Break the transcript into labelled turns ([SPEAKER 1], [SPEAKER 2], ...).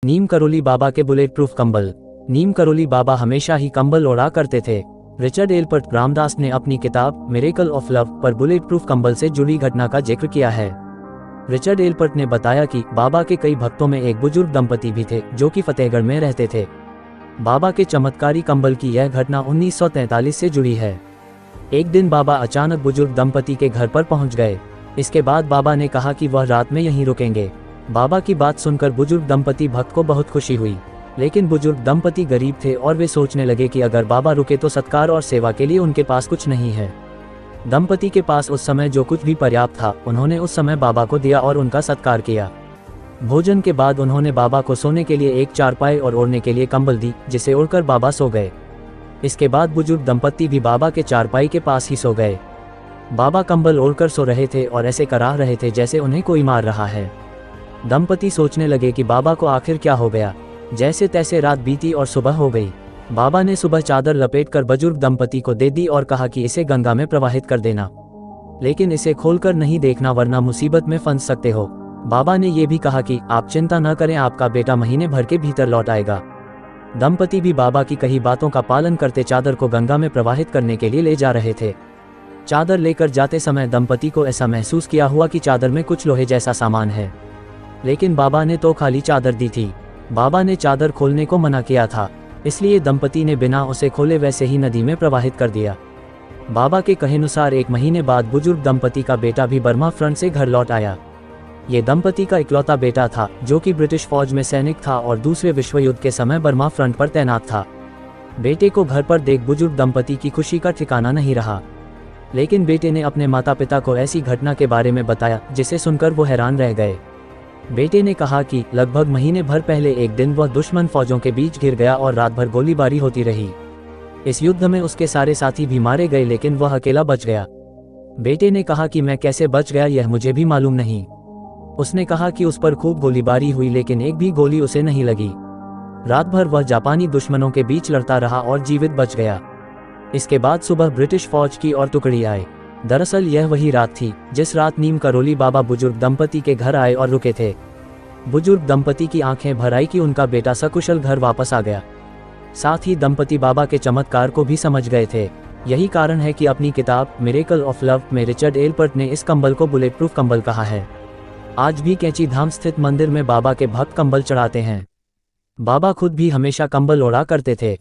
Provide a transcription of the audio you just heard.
[SPEAKER 1] नीम करोली बाबा के bullet proof कंबल। नीम करोली बाबा हमेशा ही कंबल ओढ़ा करते थे। रिचर्ड एल्पर्ट रामदास ने अपनी किताब मिरेकल ऑफ लव पर बुलेट प्रूफ कंबल से जुड़ी घटना का जिक्र किया है। रिचर्ड एल्पर्ट ने बताया कि बाबा के कई भक्तों में एक बुजुर्ग दंपति भी थे जो कि फतेहगढ़ में रहते थे। बाबा के चमत्कारी कंबल की यह घटना 1943 से जुड़ी है। एक दिन बाबा अचानक बुजुर्ग दंपति के घर पर पहुंच गए। इसके बाद बाबा ने कहा कि वह रात में यहीं रुकेंगे। बाबा की बात सुनकर बुजुर्ग दंपति भक्त को बहुत खुशी हुई, लेकिन बुजुर्ग दंपति गरीब थे और वे सोचने लगे कि अगर बाबा रुके तो सत्कार और सेवा के लिए उनके पास कुछ नहीं है। दंपति के पास उस समय जो कुछ भी पर्याप्त था उन्होंने उस समय बाबा को दिया और उनका सत्कार किया। भोजन के बाद उन्होंने बाबा को सोने के लिए एक चारपाई और ओढ़ने के लिए कंबल दी, जिसे ओढ़कर बाबा सो गए। इसके बाद बुजुर्ग दंपति भी बाबा के चारपाई के पास ही सो गए। बाबा कंबल ओढ़कर सो रहे थे और ऐसे करा रहे थे जैसे उन्हें कोई मार रहा है। दंपति सोचने लगे कि बाबा को आखिर क्या हो गया। जैसे तैसे रात बीती और सुबह हो गई। बाबा ने सुबह चादर लपेटकर बुजुर्ग दंपति को दे दी और कहा कि इसे गंगा में प्रवाहित कर देना, लेकिन इसे खोलकर नहीं देखना वरना मुसीबत में फंस सकते हो। बाबा ने यह भी कहा कि आप चिंता न करें, आपका बेटा महीने भर के भीतर लौट आएगा। दंपति भी बाबा की कही बातों का पालन करते चादर को गंगा में प्रवाहित करने के लिए ले जा रहे थे। चादर लेकर जाते समय दंपति को ऐसा महसूस किया हुआ कि चादर में कुछ लोहे जैसा सामान है, लेकिन बाबा ने तो खाली चादर दी थी। बाबा ने चादर खोलने को मना किया था, इसलिए दंपति ने बिना उसे खोले वैसे ही नदी में प्रवाहित कर दिया। बाबा के कहेनुसार एक महीने बाद बुजुर्ग दंपति का बेटा भी बर्मा फ्रंट से घर लौट आया। ये दंपति का इकलौता बेटा था जो कि ब्रिटिश फौज में सैनिक था और दूसरे विश्व युद्ध के समय बर्मा फ्रंट पर तैनात था। बेटे को घर पर देख बुजुर्ग दंपति की खुशी का ठिकाना नहीं रहा, लेकिन बेटे ने अपने माता पिता को ऐसी घटना के बारे में बताया जिसे सुनकर वो हैरान रह गए। बेटे ने कहा कि लगभग महीने भर पहले एक दिन वह दुश्मन फौजों के बीच घिर गया और रात भर गोलीबारी होती रही। इस युद्ध में उसके सारे साथी भी मारे गए, लेकिन वह अकेला बच गया। बेटे ने कहा कि मैं कैसे बच गया यह मुझे भी मालूम नहीं। उसने कहा कि उस पर खूब गोलीबारी हुई लेकिन एक भी गोली उसे नहीं लगी। रात भर वह जापानी दुश्मनों के बीच लड़ता रहा और जीवित बच गया। इसके बाद सुबह ब्रिटिश फौज की और टुकड़ी आए। दरअसल यह वही रात थी जिस रात नीम करोली बाबा बुजुर्ग दंपति के घर आए और रुके थे। बुजुर्ग दंपति की आंखें भर आई कि उनका बेटा सकुशल घर वापस आ गया। साथ ही दंपति बाबा के चमत्कार को भी समझ गए थे। यही कारण है कि अपनी किताब मिरेकल ऑफ लव में रिचर्ड एल्पर्ट ने इस कंबल को बुलेट प्रूफ कंबल कहा है। आज भी कैंची धाम स्थित मंदिर में बाबा के भक्त कंबल चढ़ाते हैं। बाबा खुद भी हमेशा कंबल ओढ़ा करते थे।